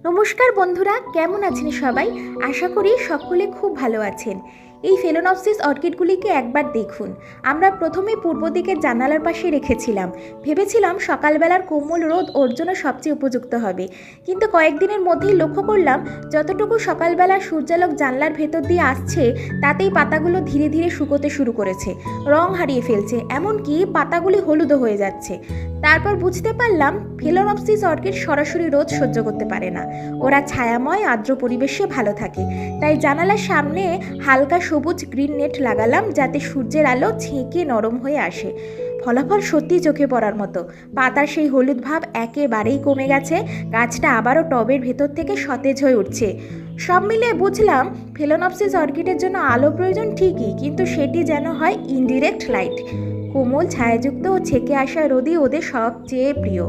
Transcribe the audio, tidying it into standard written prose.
নমস্কার বন্ধুরা, কেমন আছেন সবাই? আশা করি সকলে খুব ভালো আছেন। এই ফেলোনপসিস অর্কিডগুলিকে একবার দেখুন। আমরা প্রথমে পূর্ব দিকের জানালার পাশে রেখেছিলাম। ভেবেছিলাম সকালবেলার কোমল রোদ ওর জন্য সবচেয়ে উপযুক্ত হবে, কিন্তু কয়েকদিনের মধ্যেই লক্ষ্য করলাম যতটুকু সকালবেলা সূর্যালোক জানলার ভেতর দিয়ে আসছে তাতেই পাতাগুলো ধীরে ধীরে শুকোতে শুরু করেছে, রং হারিয়ে ফেলছে, এমনকি পাতাগুলি হলুদও হয়ে যাচ্ছে। তারপর বুঝতে পারলাম ফেলোনপসিস অর্কিড সরাসরি রোদ সহ্য করতে পারে না। ওরা ছায়াময় আর্দ্র পরিবেশে ভালো থাকে। তাই জানালার সামনে হালকা সবুজ গ্রিন নেট লাগালাম, যাতে সূর্যের আলো ছেঁকে নরম হয়ে আসে। ফলাফল সত্যি চোখে পড়ার মতো। পাতার সেই হলুদ ভাব একেবারেই কমে গেছে। গাছটা আবারও টবের ভেতর থেকে সতেজ হয়ে উঠছে। সব মিলিয়ে বুঝলাম ফেলোনপসিস অর্কিডের জন্য আলো প্রয়োজন ঠিকই, কিন্তু সেটি যেন হয় ইনডিরেক্ট লাইট। কোমল ছায়াযুক্ত ও ছেঁকে আসা রোদই ওদের সবচেয়ে প্রিয়।